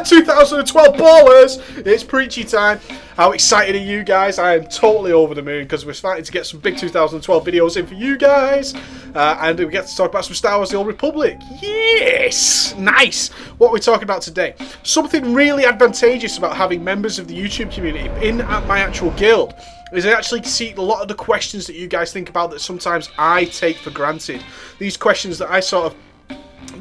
2012 ballers! It's preachy time. How excited are you guys? I am totally over the moon because we're starting to get some big 2012 videos in for you guys. And we get to talk about some Star Wars The Old Republic. Yes! Nice! What we're talking about today. Something really advantageous about having members of the YouTube community in at my actual guild is I actually see a lot of the questions that you guys think about that sometimes I take for granted. These questions that I sort of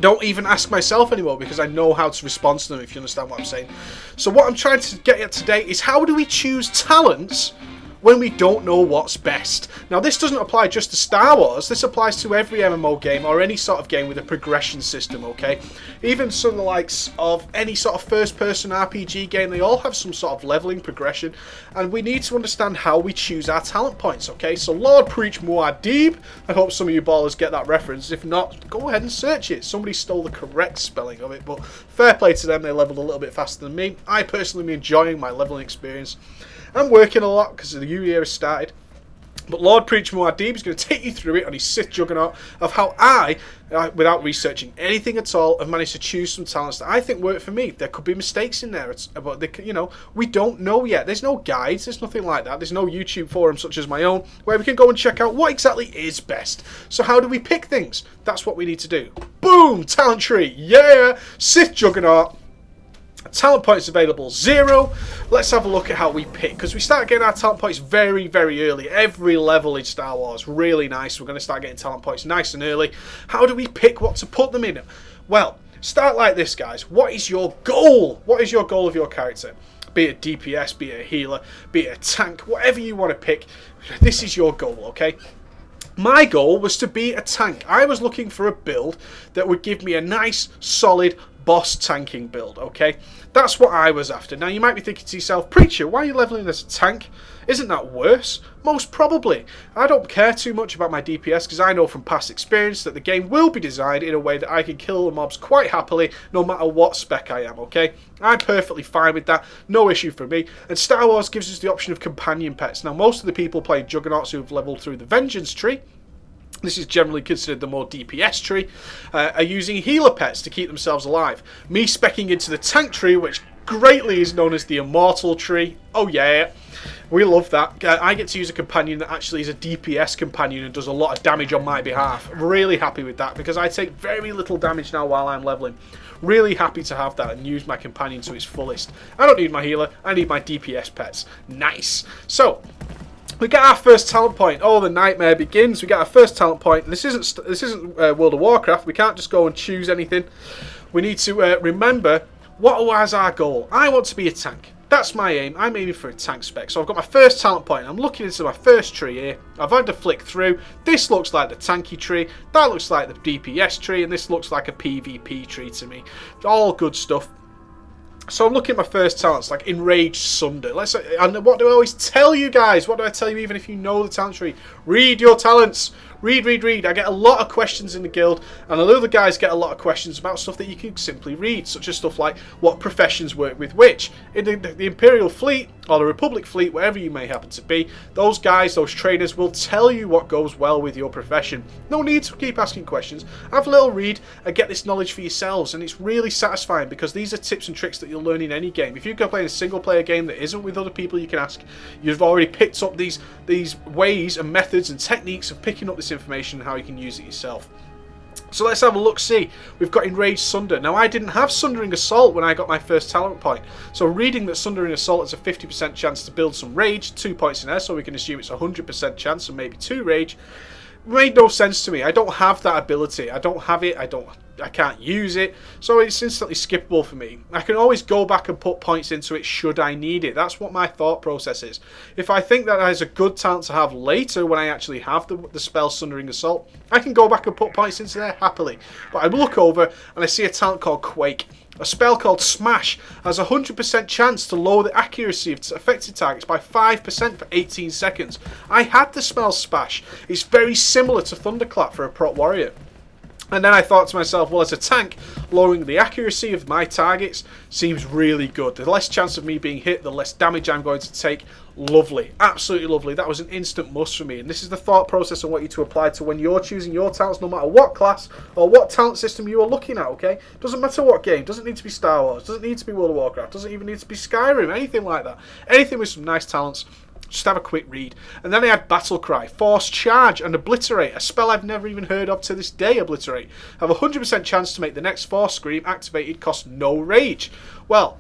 don't even ask myself anymore because I know how to respond to them, if you understand what I'm saying. So what I'm trying to get at today is how do we choose talents when we don't know what's best? Now this doesn't apply just to Star Wars, this applies to every MMO game or any sort of game with a progression system, okay? Even some of the likes of any sort of first person RPG game, they all have some sort of leveling progression, and we need to understand how we choose our talent points, okay? So Lord Preach Muad'Dib, I hope some of you ballers get that reference. If not, go ahead and search it. Somebody stole the correct spelling of it, but fair play to them, they leveled a little bit faster than me. I personally am enjoying my leveling experience. I'm working a lot because the new year has started. But Lord Preach Muad'Dib is going to take you through it on his Sith Juggernaught of how I, without researching anything at all, have managed to choose some talents that I think work for me. There could be mistakes in there, but they, you know, we don't know yet. There's no guides, there's nothing like that. There's no YouTube forum such as my own where we can go and check out what exactly is best. So how do we pick things? That's what we need to do. Boom! Talent tree! Yeah! Sith Juggernaught. Talent points available 0. Let's have a look at how we pick, because we start getting our talent points very, very early. Every level in Star Wars, really nice. We're going to start getting talent points nice and early. How do we pick what to put them in? Well, start like this, guys. What is your goal? What is your goal of your character? Be it DPS, be it a healer, be it a tank, whatever you want to pick. This is your goal, okay? My goal was to be a tank. I was looking for a build that would give me a nice, solid boss tanking build, okay? That's what I was after. Now you might be thinking to yourself, Preacher, why are you leveling as a tank? Isn't that worse? Most probably. I don't care too much about my DPS because I know from past experience that the game will be designed in a way that I can kill the mobs quite happily no matter what spec I am, okay? I'm perfectly fine with that, no issue for me. And Star Wars gives us the option of companion pets. Now most of the people playing Juggernauts who have leveled through the Vengeance tree, this is generally considered the more DPS tree, are using healer pets to keep themselves alive. Me specking into the tank tree, which greatly is known as the Immortal tree. Oh yeah, we love that. I get to use a companion that actually is a DPS companion and does a lot of damage on my behalf. I'm really happy with that because I take very little damage now while I'm leveling. Really happy to have that and use my companion to its fullest. I don't need my healer, I need my DPS pets. Nice. So we get our first talent point. Oh, the nightmare begins. We get our first talent point. This isn't World of Warcraft. We can't just go and choose anything. We need to remember what was our goal. I want to be a tank. That's my aim. I'm aiming for a tank spec. So I've got my first talent point. I'm looking into my first tree here. I've had to flick through. This looks like the tanky tree. That looks like the DPS tree. And this looks like a PvP tree to me. All good stuff. So I'm looking at my first talents, like Enraged Sunder. And what do I always tell you guys? What do I tell you even if you know the talent tree? Read your talents. Read, read, read. I get a lot of questions in the guild, and a lot of the guys get a lot of questions about stuff that you can simply read, such as stuff like what professions work with which. In the Imperial Fleet, or the Republic Fleet, wherever you may happen to be, those guys, those trainers, will tell you what goes well with your profession. No need to keep asking questions. Have a little read and get this knowledge for yourselves, and it's really satisfying because these are tips and tricks that you'll learn in any game. If you're playing a single player game that isn't with other people you can ask, you've already picked up these ways and methods and techniques of picking up this information and how you can use it yourself. So let's have a look. See, we've got Enraged Sunder. Now I didn't have Sundering Assault when I got my first talent point, so reading that Sundering Assault has a 50% chance to build some rage, 2 points in there, so we can assume it's a 100% chance and maybe 2 rage, made no sense to me. I don't have that ability. I don't have it. I can't use it, so it's instantly skippable for me. I can always go back and put points into it should I need it. That's what my thought process is. If I think that is a good talent to have later when I actually have the spell Sundering Assault, I can go back and put points into there happily. But I look over and I see a talent called Quake. A spell called Smash has a 100% chance to lower the accuracy of affected targets by 5% for 18 seconds. I had the spell Smash. It's very similar to Thunderclap for a prot warrior. And then I thought to myself, well, as a tank, lowering the accuracy of my targets seems really good. The less chance of me being hit, the less damage I'm going to take. Lovely. Absolutely lovely. That was an instant must for me. And this is the thought process I want you to apply to when you're choosing your talents, no matter what class or what talent system you are looking at, okay? Doesn't matter what game. Doesn't need to be Star Wars. Doesn't need to be World of Warcraft. Doesn't even need to be Skyrim. Anything like that. Anything with some nice talents. Just have a quick read. And then I had Battle Cry, Force Charge, and Obliterate, a spell I've never even heard of to this day, Obliterate. Have a 100% chance to make the next Force Scream activated, cost no rage. Well,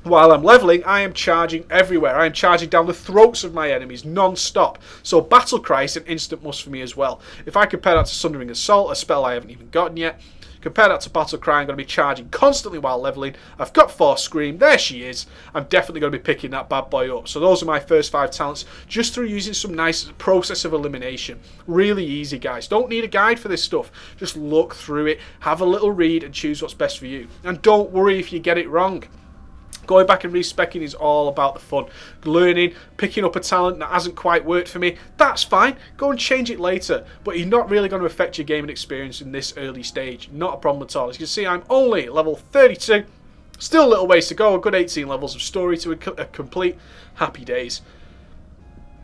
while I'm leveling, I am charging everywhere. I am charging down the throats of my enemies non-stop. So Battle Cry is an instant must for me as well. If I compare that to Sundering Assault, a spell I haven't even gotten yet, compare that to Battle Cry, I'm going to be charging constantly while leveling. I've got Force Scream, there she is. I'm definitely going to be picking that bad boy up. So those are my first 5 talents, just through using some nice process of elimination. Really easy, guys. Don't need a guide for this stuff. Just look through it, have a little read, and choose what's best for you. And don't worry if you get it wrong. Going back and respecking is all about the fun. Learning, picking up a talent that hasn't quite worked for me, that's fine. Go and change it later. But you're not really going to affect your gaming experience in this early stage. Not a problem at all. As you can see, I'm only level 32. Still a little ways to go. A good 18 levels of story to complete. Happy days.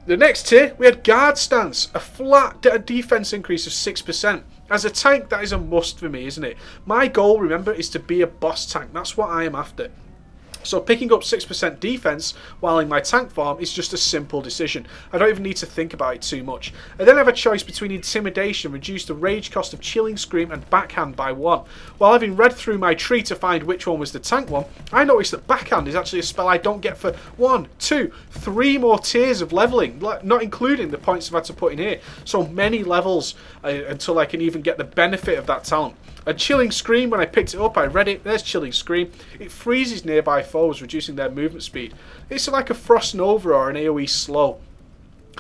The next tier, we had Guard Stance. A flat defense increase of 6%. As a tank, that is a must for me, isn't it? My goal, remember, is to be a boss tank. That's what I am after. So picking up 6% defense while in my tank form is just a simple decision. I don't even need to think about it too much. I then have a choice between Intimidation, reduce the rage cost of Chilling Scream, and Backhand by 1. While having read through my tree to find which one was the tank one, I noticed that Backhand is actually a spell I don't get for 1, 2, 3 more tiers of leveling, not including the points I've had to put in here. So many levels until I can even get the benefit of that talent. A Chilling Scream, when I picked it up, I read it, there's Chilling Scream. It freezes nearby foes, reducing their movement speed. It's like a Frost Nova or an AoE slow.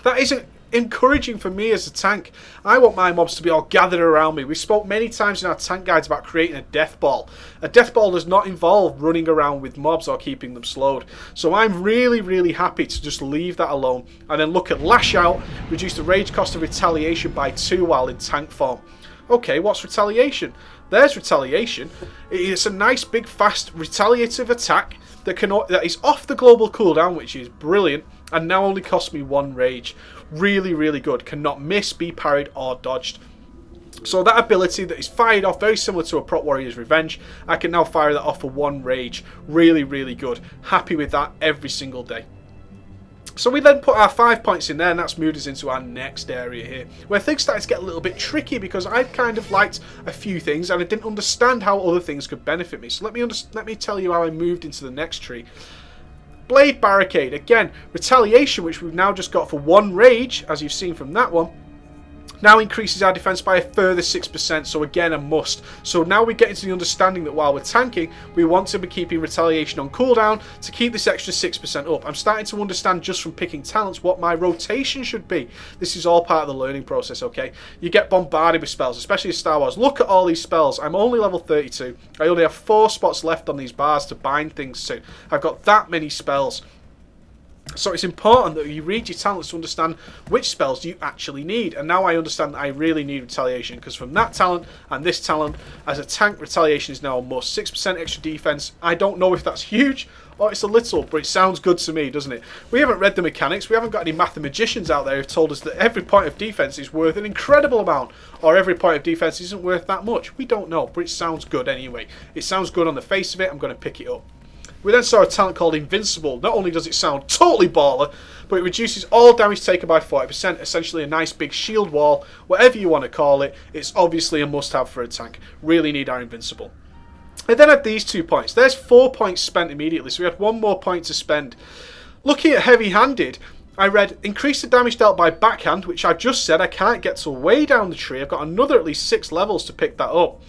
That isn't encouraging for me as a tank. I want my mobs to be all gathered around me. We spoke many times in our tank guides about creating a death ball. A death ball does not involve running around with mobs or keeping them slowed. So I'm really happy to just leave that alone and then look at Lash Out, reduce the rage cost of Retaliation by 2 while in tank form. Okay, what's Retaliation? There's Retaliation. It's a nice, big, fast, retaliative attack that is off the global cooldown, which is brilliant, and now only costs me 1 rage. Really good. Cannot miss, be parried, or dodged. So that ability that is fired off, very similar to a Prot Warrior's Revenge, I can now fire that off for 1 rage. Really good. Happy with that every single day. So we then put our 5 points in there, and that's moved us into our next area here, where things started to get a little bit tricky because I kind of liked a few things and I didn't understand how other things could benefit me. So let me tell you how I moved into the next tree. Blade Barricade, again, Retaliation, which we've now just got for 1 rage, as you've seen from that one, now increases our defense by a further 6%, so again a must. So now we get into the understanding that while we're tanking, we want to be keeping Retaliation on cooldown to keep this extra 6% up. I'm starting to understand just from picking talents what my rotation should be. This is all part of the learning process, okay? You get bombarded with spells, especially in Star Wars. Look at all these spells. I'm only level 32. I only have 4 spots left on these bars to bind things to. I've got that many spells. So it's important that you read your talents to understand which spells you actually need. And now I understand that I really need Retaliation, because from that talent and this talent, as a tank, Retaliation is now a must. 6% extra defense. I don't know if that's huge or it's a little, but it sounds good to me, doesn't it? We haven't read the mechanics. We haven't got any mathematicians out there who've told us that every point of defense is worth an incredible amount, or every point of defense isn't worth that much. We don't know, but it sounds good anyway. It sounds good on the face of it. I'm going to pick it up. We then saw a talent called Invincible. Not only does it sound totally baller, but it reduces all damage taken by 40%, essentially a nice big shield wall, whatever you want to call it. It's obviously a must-have for a tank. Really need our Invincible. I then had these 2 points. There's 4 points spent immediately, so we had 1 more point to spend. Looking at Heavy-Handed, I read increase the damage dealt by Backhand, which I just said I can't get till way down the tree. I've got another at least 6 levels to pick that up.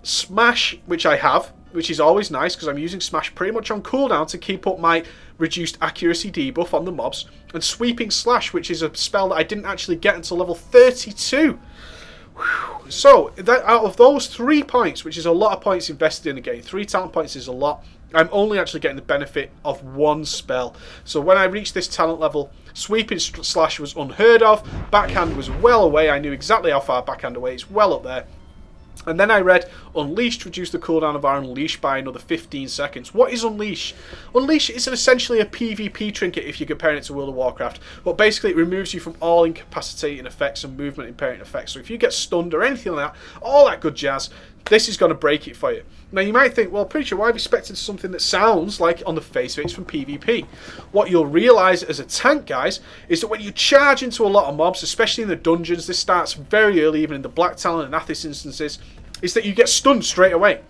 Smash, which I have, which is always nice because I'm using Smash pretty much on cooldown to keep up my reduced accuracy debuff on the mobs. And Sweeping Slash, which is a spell that I didn't actually get until level 32. Whew. So, out of those 3 points, which is a lot of points invested in the game, 3 talent points is a lot, I'm only actually getting the benefit of 1 spell. So when I reached this talent level, Sweeping Slash was unheard of, Backhand was well away, I knew exactly how far Backhand away, it's well up there. And then I read, Unleashed reduced the cooldown of our Unleash by another 15 seconds. What is Unleash? Unleash is essentially a PvP trinket if you're comparing it to World of Warcraft. But basically it removes you from all incapacitating effects and movement impairing effects. So if you get stunned or anything like that, all that good jazz, this is going to break it for you. Now you might think, well, Preacher, why have you expected something that sounds like, on the face of it, it's from PvP? What you'll realise as a tank, guys, is that when you charge into a lot of mobs, especially in the dungeons, this starts very early, even in the Black Talon and Athis instances, is that you get stunned straight away.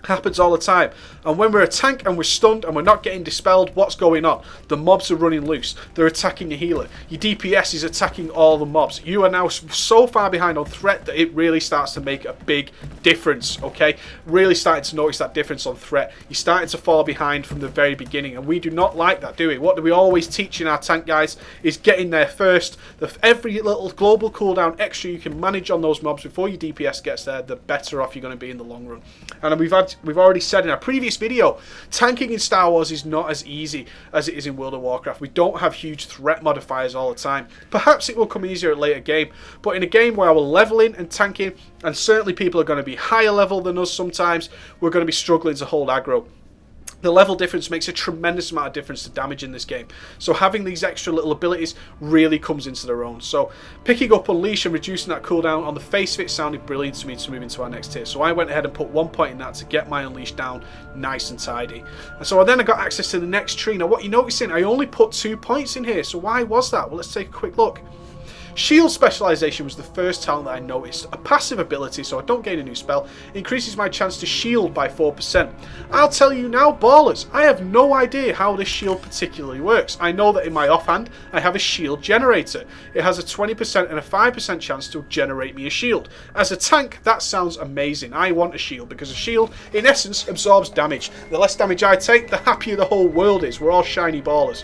Happens all the time. And when we're a tank and we're stunned and we're not getting dispelled, what's going on? The mobs are running loose. They're attacking the healer. Your DPS is attacking all the mobs. You are now so far behind on threat that it really starts to make a big difference, okay? Really starting to notice that difference on threat. You're starting to fall behind from the very beginning, and we do not like that, do we? What do we always teach in our tank, guys, is getting there first. Every little global cooldown extra you can manage on those mobs before your DPS gets there, the better off you're going to be in the long run. And we've already said in our previous video, tanking in Star Wars is not as easy as it is in World of Warcraft. We don't have huge threat modifiers all the time. Perhaps it will come easier at later game, but in a game where we're leveling and tanking, and certainly people are going to be higher level than us sometimes, we're going to be struggling to hold aggro. The level difference makes a tremendous amount of difference to damage in this game. So having these extra little abilities really comes into their own. So picking up Unleash and reducing that cooldown, on the face of it, sounded brilliant to me to move into our next tier. So I went ahead and put 1 point in that to get my Unleash down nice and tidy. And so then I got access to the next tree. Now what you're noticing, I only put 2 points in here. So why was that? Well, let's take a quick look. Shield specialization was the first talent that I noticed. A passive ability, so I don't gain a new spell, increases my chance to shield by 4%. I'll tell you now, ballers, I have no idea how this shield particularly works. I know that in my offhand, I have a shield generator. It has a 20% and a 5% chance to generate me a shield. As a tank, that sounds amazing. I want a shield, because a shield, in essence, absorbs damage. The less damage I take, the happier the whole world is. We're all shiny ballers.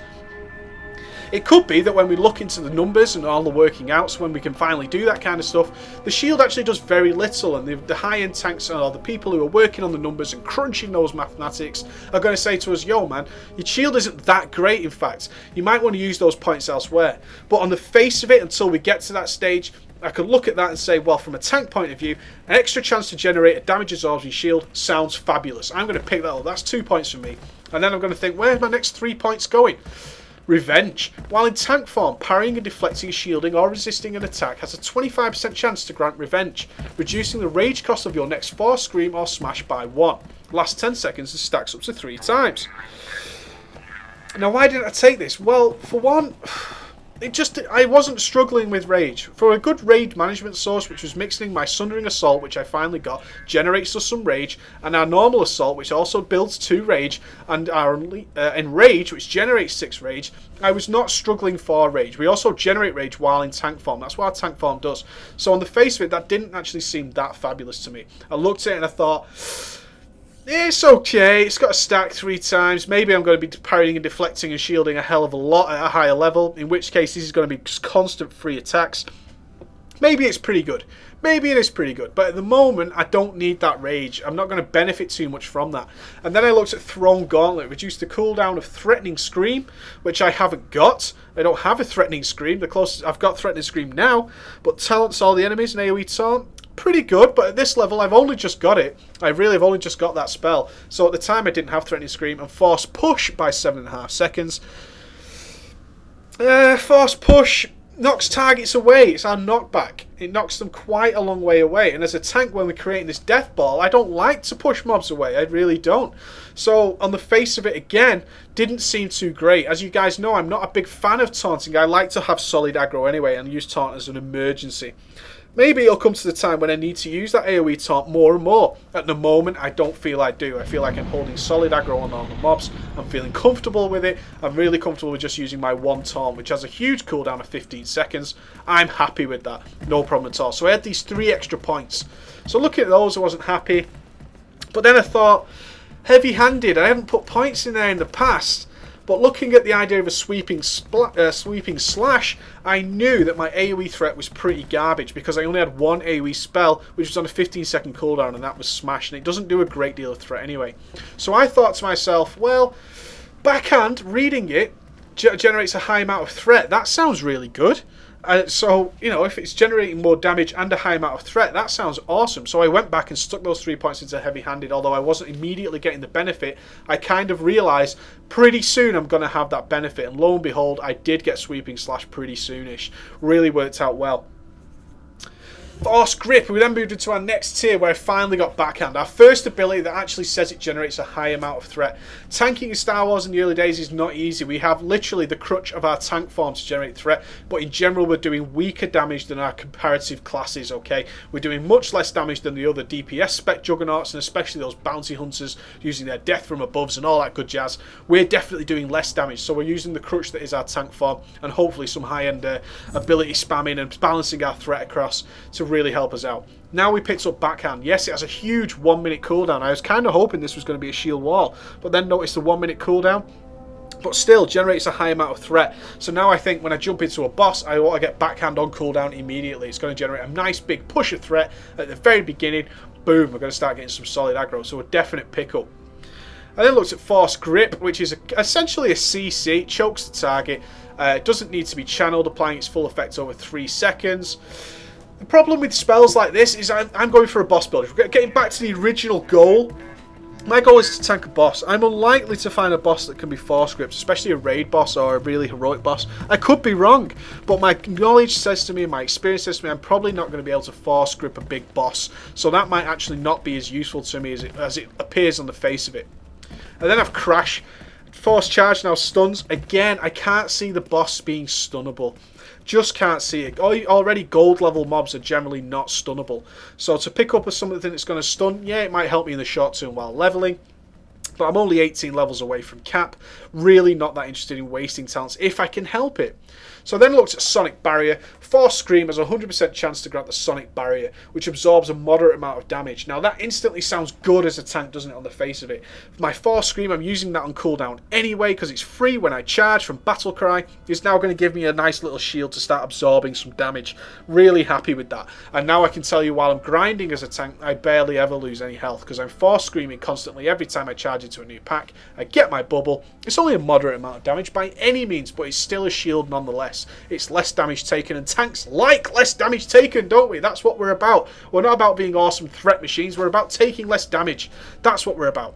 It could be that when we look into the numbers and all the working outs, when we can finally do that kind of stuff, the shield actually does very little, and the high-end tanks or the people who are working on the numbers and crunching those mathematics are going to say to us, yo man, your shield isn't that great. In fact, you might want to use those points elsewhere. But on the face of it, until we get to that stage, I could look at that and say, well, from a tank point of view, an extra chance to generate a damage absorbing shield sounds fabulous. I'm going to pick that up. That's 2 points for me. And then I'm going to think, where's my next 3 points going? Revenge. While in tank form, parrying and deflecting, shielding or resisting an attack has a 25% chance to grant revenge, reducing the rage cost of your next force, scream or smash by 1. Last 10 seconds, it stacks up to 3 times. Now why didn't I take this? Well, for one, I wasn't struggling with rage. For a good rage management source, which was mixing my Sundering Assault, which I finally got, generates us some rage, and our normal Assault, which also builds 2 rage, and our Enrage, which generates 6 rage, I was not struggling for rage. We also generate rage while in tank form. That's what our tank form does. So on the face of it, that didn't actually seem that fabulous to me. I looked at it and I thought, it's okay, it's got a stack 3 times. Maybe I'm going to be parrying and deflecting and shielding a hell of a lot at a higher level, in which case this is going to be just constant free attacks. Maybe it's pretty good. Maybe it is pretty good. But at the moment, I don't need that rage. I'm not going to benefit too much from that. And then I looked at Throne Gauntlet. Reduced the cooldown of Threatening Scream, which I haven't got. I don't have a Threatening Scream. The closest I've got Threatening Scream now. But Talents all the enemies in AoE taunt. Pretty good, but at this level I've only just got it. I really have only just got that spell. So at the time I didn't have Threatening Scream, and Force Push by 7.5 seconds. Force Push knocks targets away. It's our knockback. It knocks them quite a long way away. And as a tank, when we're creating this death ball, I don't like to push mobs away. I really don't. So on the face of it, again, didn't seem too great. As you guys know, I'm not a big fan of taunting. I like to have solid aggro anyway and use taunt as an emergency. Maybe it'll come to the time when I need to use that AoE taunt more and more. At the moment, I don't feel I do. I feel like I'm holding solid aggro on all the mobs. I'm feeling comfortable with it. I'm really comfortable with just using my one taunt, which has a huge cooldown of 15 seconds. I'm happy with that. No problem at all. So I had these 3 extra points. So looking at those, I wasn't happy. But then I thought, heavy-handed. I haven't put points in there in the past. But looking at the idea of a sweeping slash, I knew that my AoE threat was pretty garbage because I only had 1 AoE spell, which was on a 15-second cooldown, and that was smash, and it doesn't do a great deal of threat anyway. So I thought to myself, well, backhand, reading it, generates a high amount of threat. That sounds really good. So, you know, if it's generating more damage and a high amount of threat, that sounds awesome. So I went back and stuck those 3 points into heavy-handed. Although I wasn't immediately getting the benefit, I kind of realised pretty soon I'm going to have that benefit. And lo and behold, I did get sweeping slash pretty soonish. Really worked out well. Force grip. We then moved into our next tier where I finally got backhand. Our first ability that actually says it generates a high amount of threat. Tanking in Star Wars in the early days is not easy. We have literally the crutch of our tank form to generate threat, but in general we're doing weaker damage than our comparative classes, okay? We're doing much less damage than the other DPS spec Juggernaughts, and especially those bounty hunters using their death from aboves and all that good jazz. We're definitely doing less damage, so we're using the crutch that is our tank form and hopefully some high-end ability spamming and balancing our threat across to really help us out. Now we picked up backhand. Yes, it has a huge 1 minute cooldown. I was kind of hoping this was going to be a shield wall, but then noticed the 1 minute cooldown, but still generates a high amount of threat. So now I think when I jump into a boss, I want to get backhand on cooldown immediately. It's going to generate a nice big push of threat at the very beginning. Boom, we're going to start getting some solid aggro, so a definite pickup. I then looked at Force Grip, which is essentially a CC. It chokes the target. It doesn't need to be channeled, applying its full effect over 3 seconds. The problem with spells like this is I'm going for a boss build. If we're getting back to the original goal, my goal is to tank a boss. I'm unlikely to find a boss that can be force gripped, especially a raid boss or a really heroic boss. I could be wrong, but my knowledge says to me, my experience says to me, I'm probably not going to be able to force grip a big boss. So that might actually not be as useful to me as it appears on the face of it. And then I've Crash. Force Charge now stuns. Again, I can't see the boss being stunnable. Just can't see it. Already gold level mobs are generally not stunnable. So to pick up something that's going to stun, yeah, it might help me in the short term while leveling. But I'm only 18 levels away from cap. Really not that interested in wasting talents if I can help it. So I then looked at Sonic Barrier. Force Scream has a 100% chance to grant the Sonic Barrier, which absorbs a moderate amount of damage. Now that instantly sounds good as a tank, doesn't it, on the face of it? For my Force Scream, I'm using that on cooldown anyway because it's free when I charge from Battle Cry. It's now going to give me a nice little shield to start absorbing some damage. Really happy with that. And now I can tell you while I'm grinding as a tank, I barely ever lose any health because I'm Force Screaming constantly every time I charge into a new pack. I get my bubble. It's only a moderate amount of damage by any means, but it's still a shield nonetheless. It's less damage taken, and tanks like less damage taken, don't we? That's what we're about. We're not about being awesome threat machines. We're about taking less damage. That's what we're about.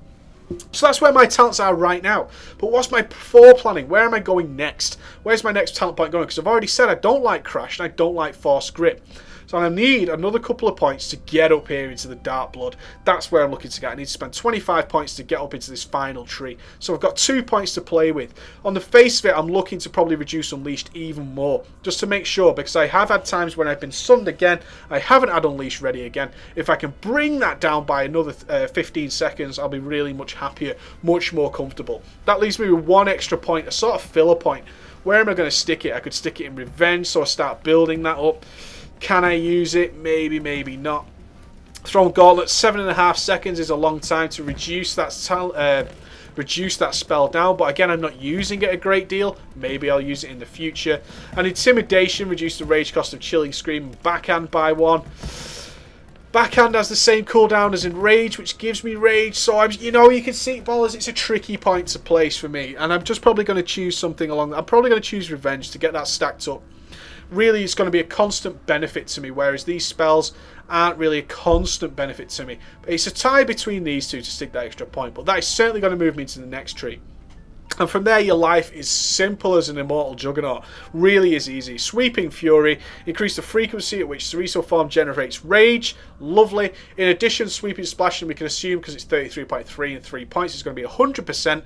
So that's where my talents are right now. But what's my planning? Where am I going next? Where's my next talent point going? Because I've already said I don't like Crash and I don't like Force Grip. So I need another couple of points to get up here into the Dark Blood. That's where I'm looking to get. I need to spend 25 points to get up into this final tree. So I've got 2 points to play with. On the face of it, I'm looking to probably reduce Unleashed even more. Just to make sure, because I have had times when I've been sunned again. I haven't had Unleashed ready again. If I can bring that down by another 15 seconds, I'll be really much happier, much more comfortable. That leaves me with 1 extra point, a sort of filler point. Where am I going to stick it? I could stick it in Revenge, so I start building that up. Can I use it? Maybe, maybe not. Throwing Gauntlet, 7.5 seconds is a long time to reduce that spell down. But again, I'm not using it a great deal. Maybe I'll use it in the future. And Intimidation, reduce the rage cost of Chilling Scream and Backhand by 1. Backhand has the same cooldown as Enrage, which gives me Rage. So, you can see, ballers, it's a tricky point to place for me. And I'm just probably going to choose something along that. I'm probably going to choose Revenge to get that stacked up. Really, it's going to be a constant benefit to me, whereas these spells aren't really a constant benefit to me. It's a tie between these two to stick that extra point, but that is certainly going to move me into the next tree. And from there, your life is simple as an Immortal Juggernaut. Really is easy. Sweeping Fury, increase the frequency at which Cereso form generates Rage. Lovely. In addition, Sweeping Splash, and we can assume because it's 33.3 and 3 points, it's going to be 100%.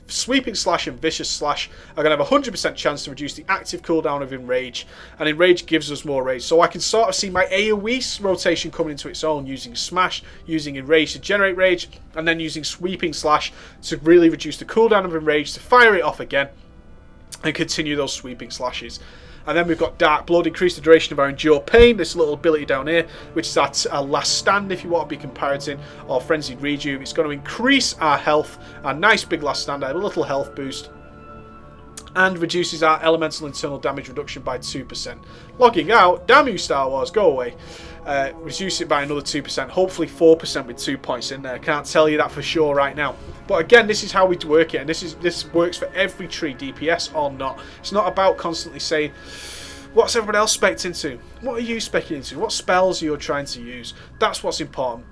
Sweeping Slash and Vicious Slash are going to have a 100% chance to reduce the active cooldown of Enrage, and Enrage gives us more rage. So I can sort of see my AoE rotation coming into its own, using Smash, using Enrage to generate rage, and then using Sweeping Slash to really reduce the cooldown of Enrage, to fire it off again and continue those Sweeping Slashes. And then we've got Dark Blood, increase the duration of our Endure Pain, this little ability down here, which is our Last Stand if you want to be comparative, or Frenzied Rejuve. It's going to increase our health, our nice big Last Stand, a little health boost, and reduces our elemental internal damage reduction by 2%. Logging out, damn you Star Wars, go away. Reduce it by another 2%, hopefully 4% with 2 points in there. I can't tell you that for sure right now. But again, this is how we work it, and this works for every tree, DPS or not. It's not about constantly saying, What's everyone else spec'd into? What are you spec'ing into? What spells are you trying to use? That's what's important.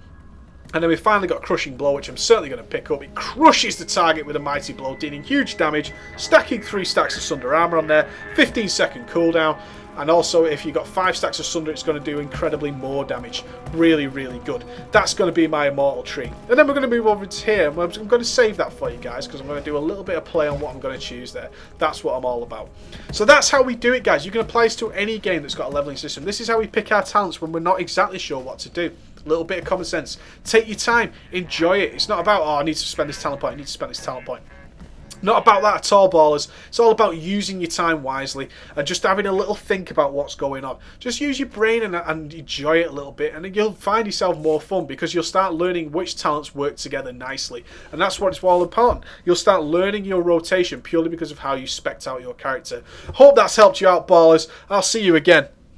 And then we finally got Crushing Blow, which I'm certainly going to pick up. It crushes the target with a mighty blow, dealing huge damage, stacking 3 stacks of Sunder armor on there, 15-second cooldown, and also if you've got 5 stacks of Sunder, it's going to do incredibly more damage. Really, really good. That's going to be my Immortal tree. And then we're going to move over to here. I'm going to save that for you guys, because I'm going to do a little bit of play on what I'm going to choose there. That's what I'm all about. So that's how we do it, guys. You can apply this to any game that's got a leveling system. This is how we pick our talents when we're not exactly sure what to do. A little bit of common sense. Take your time. Enjoy it. It's not about, oh, I need to spend this talent point. I need to spend this talent point. Not about that at all, ballers. It's all about using your time wisely and just having a little think about what's going on. Just use your brain and enjoy it a little bit, and then you'll find yourself more fun because you'll start learning which talents work together nicely. And that's what it's all important. You'll start learning your rotation purely because of how you spec out your character. Hope that's helped you out, ballers. I'll see you again.